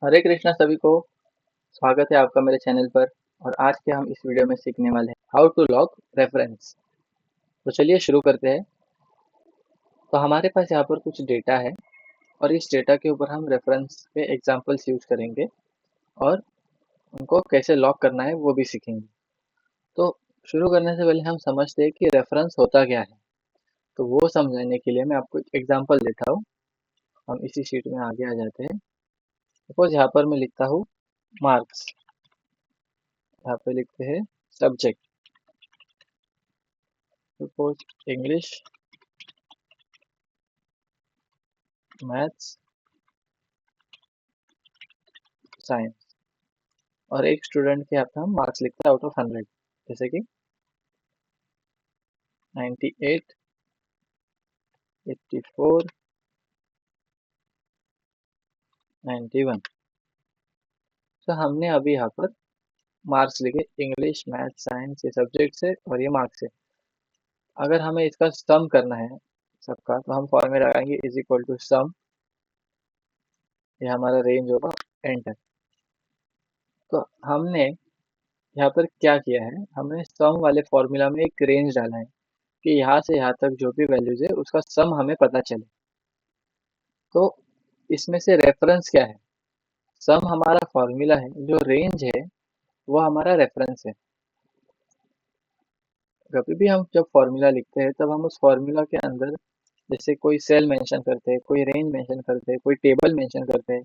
हरे कृष्णा सभी को। स्वागत है आपका मेरे चैनल पर। और आज के हम इस वीडियो में सीखने वाले हैं हाउ टू लॉग रेफरेंस। तो चलिए शुरू करते हैं। तो हमारे पास यहाँ पर कुछ डेटा है और इस डेटा के ऊपर हम रेफरेंस के एग्जांपल्स यूज करेंगे और उनको कैसे लॉग करना है वो भी सीखेंगे। तो शुरू करने से पहले हम समझते हैं कि रेफरेंस होता क्या है। तो वो समझाने के लिए मैं आपको एक एग्जाम्पल देता हूँ। हम इसी शीट में आगे आ जाते हैं। सपोज यहाँ पर मैं लिखता हूँ मार्क्स। यहाँ पे लिखते हैं subject. Suppose English, maths, science. और एक स्टूडेंट के यहाँ पे हम मार्क्स लिखते हैं आउट ऑफ 100, जैसे कि 98, 84, 91। तो हमने अभी यहाँ पर मार्क्स लिखे इंग्लिश, मैथ्स, साइंस, ये सब्जेक्ट्स है और ये मार्क्स है। अगर हमें इसका सम करना है सबका, तो हम फॉर्मूला लगाएंगे इज इक्वल टू सम। ये हमारा रेंज होगा, एंटर। तो हमने यहाँ पर क्या किया है, हमने सम वाले फॉर्मूला में एक रेंज डाला है कि यहाँ से यहाँ तक जो भी वैल्यूज है उसका सम हमें पता चले। तो इसमें से रेफरेंस क्या है? सम हमारा फॉर्मूला है, जो रेंज है वो हमारा रेफरेंस है। कभी भी हम जब फॉर्मूला लिखते हैं तब हम उस फॉर्मूला के अंदर जैसे कोई सेल मेंशन करते हैं, कोई रेंज मेंशन करते हैं, कोई टेबल मेंशन करते हैं,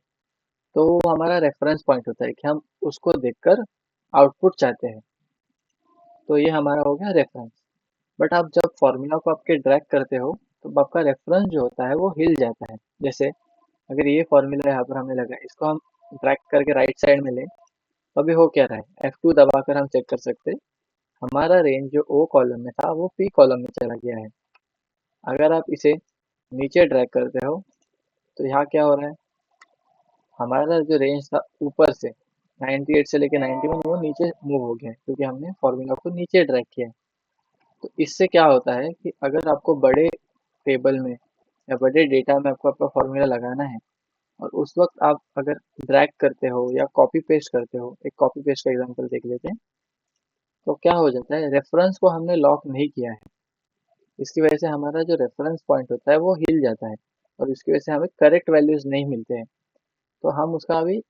तो वो हमारा रेफरेंस पॉइंट होता है कि हम उसको देखकर आउटपुट चाहते हैं। तो ये हमारा हो गया रेफरेंस। बट आप जब फॉर्मूला को आपके ड्रैग करते हो तो आपका रेफरेंस जो होता है वो हिल जाता है। जैसे अगर ये फॉर्मूला यहाँ पर हमने लगा, इसको हम ड्रैग करके राइट साइड में लें, तो अभी हो क्या रहा है, F2 दबाकर हम चेक कर सकते हैं हमारा रेंज जो O कॉलम में था वो P कॉलम में चला गया है। अगर आप इसे नीचे ड्रैग करते हो तो यहाँ क्या हो रहा है, हमारा जो रेंज था ऊपर से 98 से लेके 91 वो नीचे मूव हो गया है क्योंकि हमने फॉर्मूला को नीचे ड्रैग किया है। तो इससे क्या होता है कि अगर आपको बड़े टेबल में या बड़े डेटा में आपको आपका फॉर्मूला लगाना है और उस वक्त आप अगर ड्रैग करते हो या कॉपी पेस्ट करते हो, एक कॉपी पेस्ट का एग्जांपल देख लेते हैं। तो क्या हो जाता है, रेफरेंस को हमने लॉक नहीं किया है, इसकी वजह से हमारा जो रेफरेंस पॉइंट होता है वो हिल जाता है और इसकी वजह से हमें करेक्ट वैल्यूज नहीं मिलते हैं। तो हम उसका अभी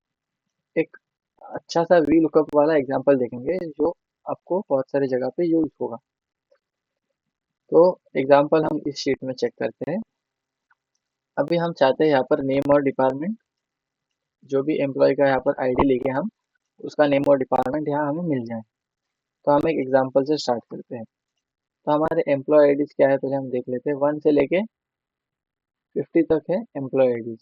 एक अच्छा सा वी लुकअप वाला एग्जांपल देखेंगे जो आपको बहुत सारी जगह पे यूज होगा। तो एग्जांपल हम इस शीट में चेक करते हैं। अभी हम चाहते हैं यहाँ पर नेम और डिपार्टमेंट, जो भी एम्प्लॉय का यहाँ पर आईडी लेके हम उसका नेम और डिपार्टमेंट यहाँ हमें मिल जाए। तो हम एक एग्जांपल से स्टार्ट करते हैं। तो हमारे एम्प्लॉय आईडीज क्या है पहले हम देख लेते हैं। 1 से लेके 50 तक है एम्प्लॉय आईडीज।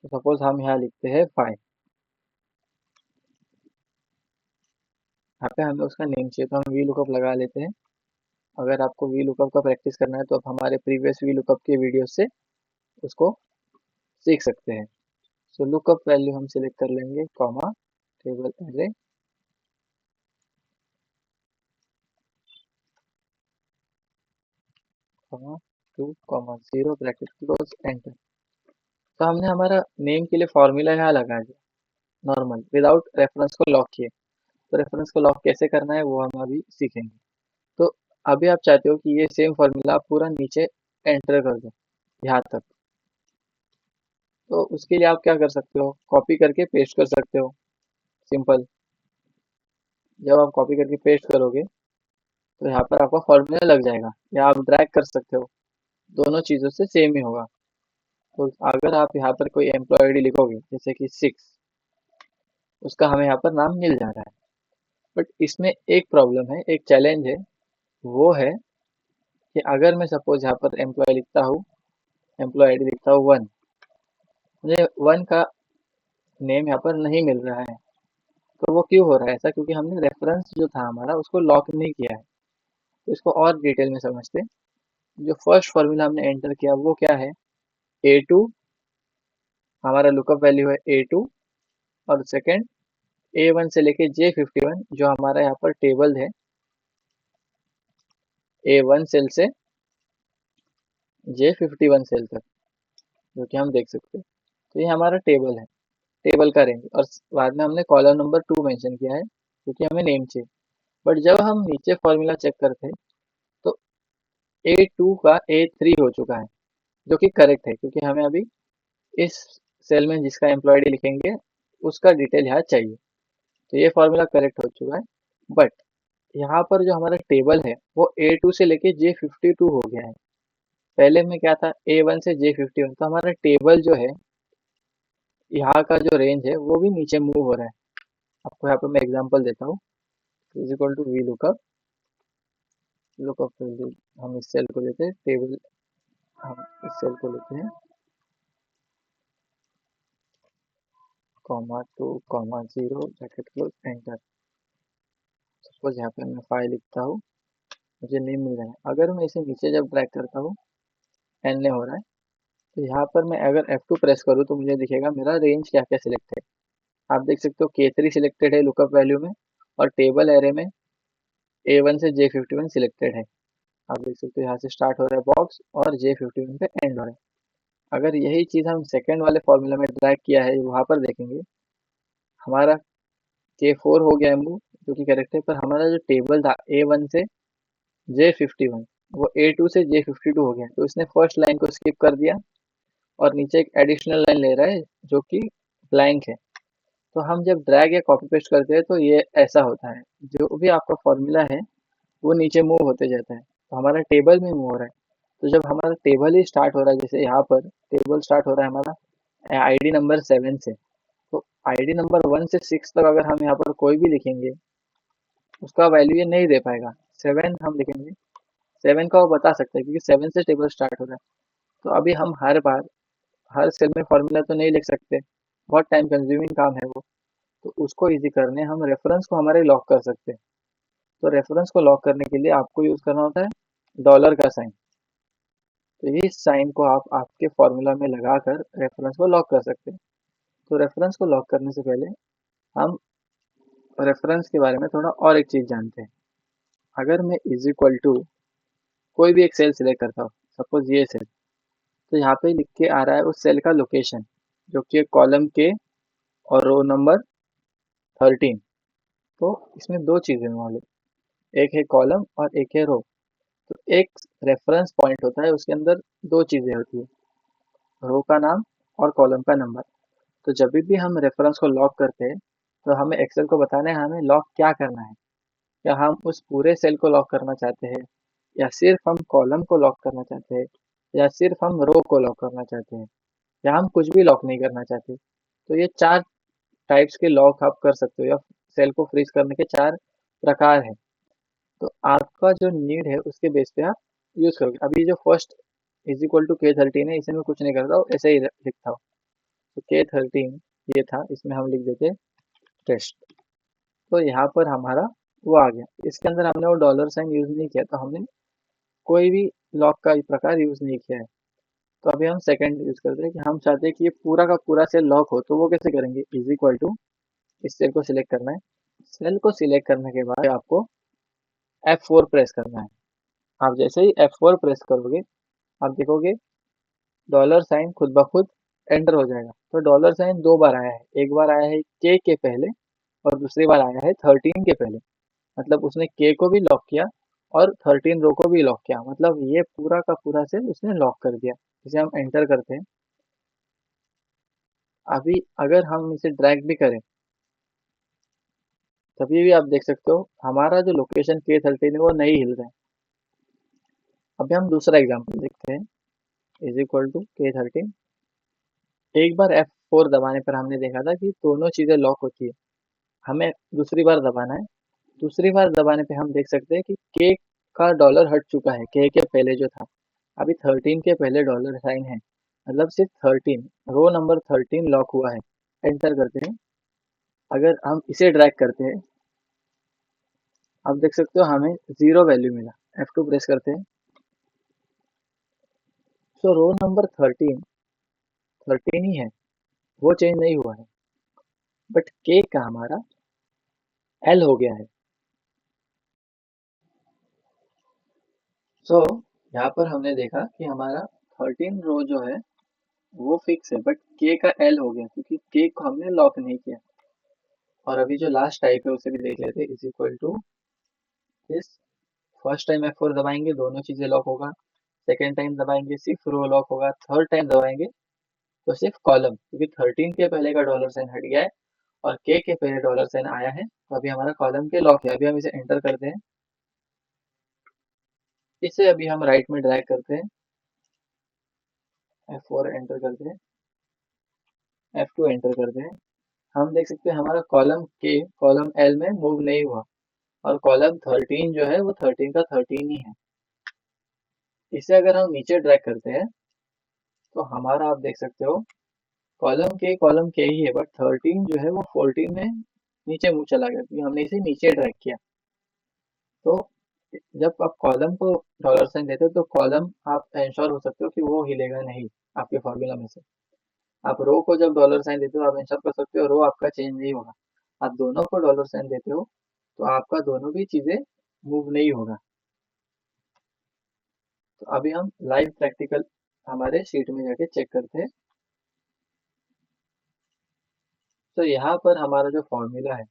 तो सपोज हम यहाँ लिखते हैं 5। यहाँ पे हमें उसका नेम चाहिए तो हम वी लुकअप लगा लेते हैं। अगर आपको वी लुकअप का प्रैक्टिस करना है तो आप हमारे प्रीवियस वी लुकअप के वीडियो से उसको सीख सकते हैं। सो लुकअप वैल्यू हम सिलेक्ट कर लेंगे, comma, table array, comma 2, comma 0, bracket close, enter. तो हमने हमारा नेम के लिए फॉर्मूला यहाँ लगा दिया नॉर्मल, विदाउट रेफरेंस को लॉक किए। तो रेफरेंस को लॉक कैसे करना है वो हम अभी सीखेंगे। तो अभी आप चाहते हो कि ये सेम फॉर्मूला आप पूरा नीचे एंटर कर दो यहाँ तक। तो उसके लिए आप क्या कर सकते हो, कॉपी करके पेस्ट कर सकते हो, सिंपल। जब आप कॉपी करके पेस्ट करोगे तो यहाँ पर आपका फॉर्मूला लग जाएगा, या आप ड्रैग कर सकते हो, दोनों चीज़ों से सेम ही होगा। तो अगर आप यहाँ पर कोई एम्प्लॉय आईडी लिखोगे जैसे कि 6, उसका हमें यहाँ पर नाम मिल जा रहा है। बट इसमें एक प्रॉब्लम है, एक चैलेंज है। वो है कि अगर मैं सपोज यहाँ पर एम्प्लॉय लिखता हूँ, एम्प्लॉय आईडी लिखता हूँ 1, मुझे 1 का नेम यहाँ पर नहीं मिल रहा है। तो वो क्यों हो रहा है ऐसा, क्योंकि हमने रेफरेंस जो था हमारा उसको लॉक नहीं किया है। तो इसको और डिटेल में समझते हैं। जो फर्स्ट फॉर्मूला हमने एंटर किया वो क्या है, A2, हमारा लुकअप वैल्यू है A2। और सेकंड A1 से लेके J51, जो हमारा यहाँ पर टेबल है, A1 सेल से J51 सेल तक, जो कि हम देख सकते हैं। तो ये हमारा टेबल है। टेबल का रेंज, और बाद में हमने कॉलम नंबर 2 मेंशन किया है क्योंकि हमें नेम चाहिए। बट जब हम नीचे फॉर्मूला चेक करते हैं तो A2 का A3 हो चुका है, जो कि करेक्ट है क्योंकि हमें अभी इस सेल में जिसका एम्प्लॉय डी लिखेंगे उसका डिटेल यहाँ चाहिए। तो ये फॉर्मूला करेक्ट हो चुका है। बट यहाँ पर जो हमारा टेबल है वो A2 से लेके J52 हो गया है। पहले में क्या था, A1 से J51, तो हमारा टेबल जो है यहाँ का जो रेंज है वो भी नीचे मूव हो रहा है। आपको यहाँ पे मैं एग्जांपल देता हूँ। Is equal to V lookup, lookup हम इस सेल को लेते हैं, टेबल हम इस सेल को लेते हैं, comma 2 comma 0 bracket close enter. Suppose यहाँ पे मैं 5 लिखता हूँ, मुझे नेम मिल रहा है। अगर मैं इसे नीचे जब ड्रैग करता हूँ, एन हो रहा है, तो यहाँ पर मैं अगर F2 प्रेस करूँ तो मुझे दिखेगा मेरा रेंज क्या क्या सिलेक्ट है। आप देख सकते हो K3 सिलेक्टेड है लुकअप वैल्यू में, और टेबल एरे में A1 से J51 सिलेक्टेड है। आप देख सकते हो यहाँ से स्टार्ट हो रहा है बॉक्स और J51 पे एंड हो रहा है। अगर यही चीज़ हम सेकेंड वाले फॉर्मूला में ड्रैग किया है, वहाँ पर देखेंगे हमारा K4 हो गया है मूव, जो कि करेक्ट है। पर हमारा जो टेबल था A1 से J51, वो A2 से J52 हो गया, तो इसने फर्स्ट लाइन को स्किप कर दिया और नीचे एक एडिशनल लाइन ले रहा है जो कि ब्लैंक है। तो हम जब ड्रैग या कॉपी पेस्ट करते हैं तो ये ऐसा होता है, जो भी आपका फॉर्मूला है वो नीचे मूव होते जाता है, तो हमारा टेबल में मूव हो रहा है। तो जब हमारा टेबल ही स्टार्ट हो रहा है, जैसे यहाँ पर टेबल स्टार्ट हो रहा है हमारा आईडी नंबर 7 से, तो आईडी नंबर 1 से 6 तक अगर हम यहाँ पर कोई भी लिखेंगे उसका वैल्यू ये नहीं दे पाएगा। 7 हम लिखेंगे, 7 का वो बता सकता है क्योंकि 7 से टेबल स्टार्ट हो रहा है। तो अभी हम हर बार हर सेल में फॉर्मूला तो नहीं लिख सकते, बहुत टाइम कंज्यूमिंग काम है वो। तो उसको इजी करने हम रेफरेंस को हमारे लॉक कर सकते हैं। तो रेफरेंस को लॉक करने के लिए आपको यूज करना होता है डॉलर का साइन। तो इस साइन को आप आपके फॉर्मूला में लगाकर रेफरेंस को लॉक कर सकते हैं। तो रेफरेंस को लॉक करने से पहले हम रेफरेंस के बारे में थोड़ा और एक चीज जानते हैं। अगर मैं इज इक्वल टू कोई भी एक सेल सिलेक्ट करता हूँ, सपोज ये सेल, तो यहाँ पे लिख के आ रहा है उस सेल का लोकेशन, जो कि कॉलम के और रो नंबर 13। तो इसमें दो चीजें इन्वॉल्व है, एक है कॉलम और एक है रो। तो एक रेफरेंस पॉइंट होता है, उसके अंदर दो चीजें होती है, रो का नाम और कॉलम का नंबर। तो जब भी हम रेफरेंस को लॉक करते हैं तो हमें एक्सेल को बताना है हमें लॉक क्या करना है। क्या हम उस पूरे सेल को लॉक करना चाहते हैं, या सिर्फ हम कॉलम को लॉक करना चाहते हैं, या सिर्फ हम रो को लॉक करना चाहते हैं, या हम कुछ भी लॉक नहीं करना चाहते। तो ये चार टाइप्स के लॉक आप कर सकते हो, या सेल को फ्रीज करने के चार प्रकार है। तो आपका जो नीड है उसके बेस पे आप यूज करोगे। अभी जो first is equal to K13 है, इसे मैं कुछ नहीं करता हूँ, ऐसे ही लिखता हूँ। तो K13 ये था, इसमें हम लिख देते टेस्ट। तो यहाँ पर हमारा वो आ गया। इसके अंदर हमने वो डॉलर साइन यूज नहीं किया, तो हमने कोई भी लॉक का प्रकार यूज नहीं किया है। तो अभी हम सेकंड यूज करते हैं कि हम चाहते हैं कि ये पूरा का पूरा सेल लॉक हो, तो वो कैसे करेंगे। इज इक्वल टू इस सेल को सिलेक्ट करना है, सेल को सिलेक्ट करने के बाद आपको F4 प्रेस करना है। आप जैसे ही F4 प्रेस करोगे, आप देखोगे डॉलर साइन खुद ब खुद एंटर हो जाएगा। तो डॉलर साइन दो बार आया है, एक बार आया है के पहले और दूसरी बार आया है 13 के पहले। मतलब उसने के को भी लॉक किया और 13 रो को भी लॉक किया, मतलब ये पूरा का पूरा सेल उसने लॉक कर दिया। इसे हम एंटर करते हैं। अभी अगर हम इसे ड्रैग भी करें, तभी भी आप देख सकते हो हमारा जो लोकेशन K13 है वो नहीं हिल रहा है। अभी हम दूसरा एग्जाम्पल देखते हैं। इज इक्वल टू K13, एक बार F4 दबाने पर हमने देखा था कि दोनों चीजें लॉक होती है। हमें दूसरी बार दबाना है। दूसरी बार दबाने पे हम देख सकते हैं कि के का डॉलर हट चुका है, के पहले जो था। अभी 13 के पहले डॉलर साइन है, मतलब सिर्फ 13, रो नंबर 13 लॉक हुआ है। एंटर करते हैं। अगर हम इसे ड्रैग करते हैं, आप देख सकते हो हमें जीरो वैल्यू मिला। F2 प्रेस करते हैं। सो रो नंबर 13 ही है, वो चेंज नहीं हुआ है। बट के का हमारा एल हो गया है। सो यहाँ पर हमने देखा कि हमारा 13 रो जो है वो फिक्स है, बट के का एल हो गया क्योंकि के को हमने लॉक नहीं किया। और अभी जो लास्ट टाइप है उसे भी देख लेते हैं, is equal to this. First time F4 दबाएंगे दोनों चीजें लॉक होगा, सेकेंड टाइम दबाएंगे सिर्फ रो लॉक होगा, थर्ड टाइम दबाएंगे तो सिर्फ कॉलम, क्योंकि 13 के पहले का डॉलर साइन हट गया है और के पहले डॉलर साइन आया है, तो अभी हमारा कॉलम के लॉक है। अभी हम इसे एंटर करते हैं, इसे अभी हम राइट में ड्रैग करते हैं, F4 एंटर करते हैं, F2 एंटर करते हैं। हम देख सकते हैं हमारा कॉलम के कॉलम एल में मूव नहीं हुआ, और कॉलम 13 जो है वो 13 का 13 ही है। इसे अगर हम नीचे ड्रैग करते हैं तो हमारा आप देख सकते हो कॉलम के ही है, बट 13 जो है वो 14 में नीचे मुंह चला गया क्योंकि हमने इसे नीचे ड्रैग किया। तो जब आप कॉलम को डॉलर साइन देते हो तो कॉलम आप इंश्योर हो सकते हो कि वो हिलेगा नहीं आपके फॉर्मूला में से। आप रो को जब डॉलर साइन देते हो आप इंश्योर कर सकते हो रो आपका चेंज नहीं होगा। आप दोनों को डॉलर साइन देते हो तो आपका दोनों भी चीजें मूव नहीं होगा। तो अभी हम लाइव प्रैक्टिकल हमारे शीट में जाके चेक करते हैं। तो यहाँ पर हमारा जो फॉर्मूला है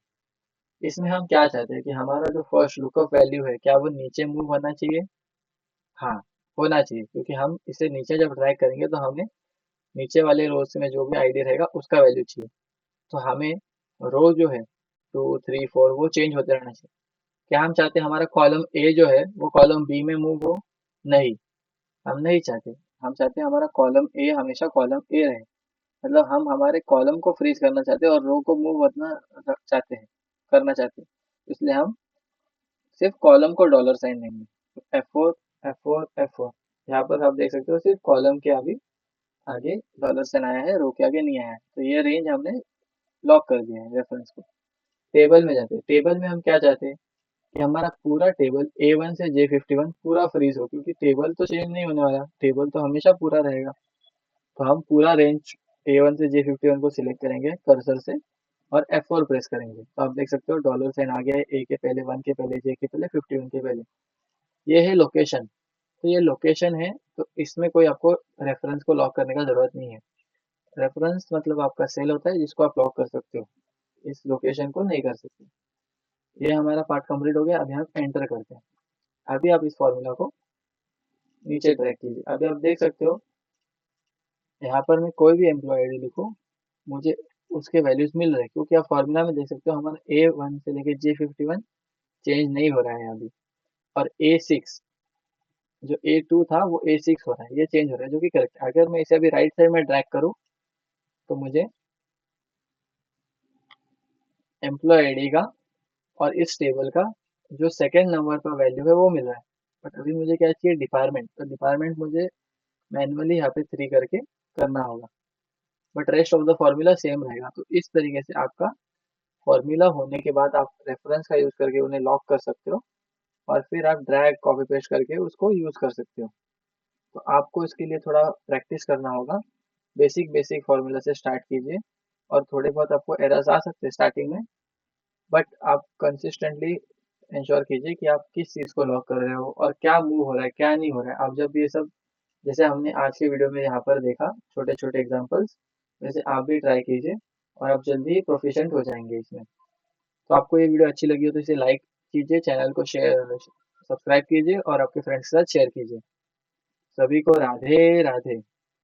इसमें हम क्या चाहते हैं कि हमारा जो फर्स्ट लुकअप वैल्यू है क्या वो नीचे मूव होना चाहिए। हाँ, होना चाहिए, क्योंकि हम इसे नीचे जब ड्रैग करेंगे तो हमें नीचे वाले रोज में जो भी आईडी रहेगा उसका वैल्यू चाहिए। तो हमें रो जो है 2 3 4 वो चेंज होते रहना चाहिए। क्या हम चाहते हैं हमारा कॉलम ए जो है वो कॉलम बी में मूव हो? नहीं, हम नहीं चाहते। हम चाहते हैं हमारा कॉलम ए हमेशा कॉलम ए रहे। मतलब हम हमारे कॉलम को फ्रीज करना चाहते हैं और रो को मूव चाहते हैं, करना चाहते हैं। इसलिए हम सिर्फ कॉलम को डॉलर साइन देंगे। F4 F4 F4, यहाँ पर आप देख सकते हो सिर्फ कॉलम के अभी आगे डॉलर साइन आया है, रो के आगे नहीं आया है, तो ये रेंज हमने लॉक कर दिया है रेफरेंस को। टेबल में जाते हैं, टेबल में हम क्या चाहते हैं कि हमारा पूरा टेबल A1 से J51 पूरा फ्रीज हो, क्योंकि टेबल तो चेंज नहीं होने वाला, टेबल तो हमेशा पूरा रहेगा। तो हम पूरा रेंज A1 से J51 को सिलेक्ट करेंगे कर्सर से और F4 प्रेस करेंगे, तो आप देख सकते हो डॉलर साइन आ गया है ए के पहले, 1 के पहले, जे के पहले, 51 के पहले। ये है लोकेशन। तो ये लोकेशन है, तो इसमें कोई आपको रेफरेंस को लॉक करने का जरूरत नहीं है। रेफरेंस मतलब आपका सेल होता है जिसको आप लॉक कर सकते हो, इस लोकेशन को नहीं कर सकते। ये हमारा पार्ट कंप्लीट हो गया, अभी हम एंटर करते हैं। अभी आप इस फॉर्मूला को नीचे ड्रैग कीजिए। अभी आप देख सकते हो यहाँ पर मैं कोई भी एम्प्लॉय आईडी लिखूँ मुझे उसके वैल्यूज मिल रहे हैं, क्योंकि आप फॉर्मूला में देख सकते हो हमारा A1 से लेके J51 चेंज नहीं हो रहा है अभी। और A6 जो A2 था वो A6 हो रहा है, ये चेंज हो रहा है जो कि करेक्ट है। अगर मैं इसे अभी राइट साइड में ड्रैग करूँ तो मुझे एम्प्लॉय आईडी का और इस टेबल का जो सेकेंड नंबर पर वैल्यू है वो मिल रहा है। बट अभी मुझे क्या चाहिए, डिपार्टमेंट, तो डिपार्टमेंट मुझे मैनुअली यहाँ पे 3 करके करना होगा, but rest of the formula same रहेगा। तो इस तरीके से आपका फॉर्मूला होने के बाद आप रेफरेंस का यूज करके उन्हें लॉक कर सकते हो और फिर आप ड्रैग कॉपी पेस्ट करके उसको यूज कर सकते हो। तो आपको इसके लिए थोड़ा प्रैक्टिस करना होगा। बेसिक बेसिक फॉर्मूला से स्टार्ट कीजिए, और थोड़े बहुत आपको एरर्स आ सकते हैं स्टार्टिंग में, बट आप कंसिस्टेंटली इंश्योर कीजिए कि आप किस चीज़ को लॉक कर रहे हो और क्या मूव हो रहा है क्या नहीं हो रहा है। आप जब ये सब जैसे हमने आज के वीडियो में यहाँ पर देखा छोटे छोटे एग्जांपल्स, वैसे आप भी ट्राई कीजिए और आप जल्दी ही प्रोफिशिएंट हो जाएंगे इसमें। तो आपको ये वीडियो अच्छी लगी हो तो इसे लाइक कीजिए, चैनल को शेयर सब्सक्राइब कीजिए और आपके फ्रेंड्स के साथ शेयर कीजिए। सभी को राधे राधे।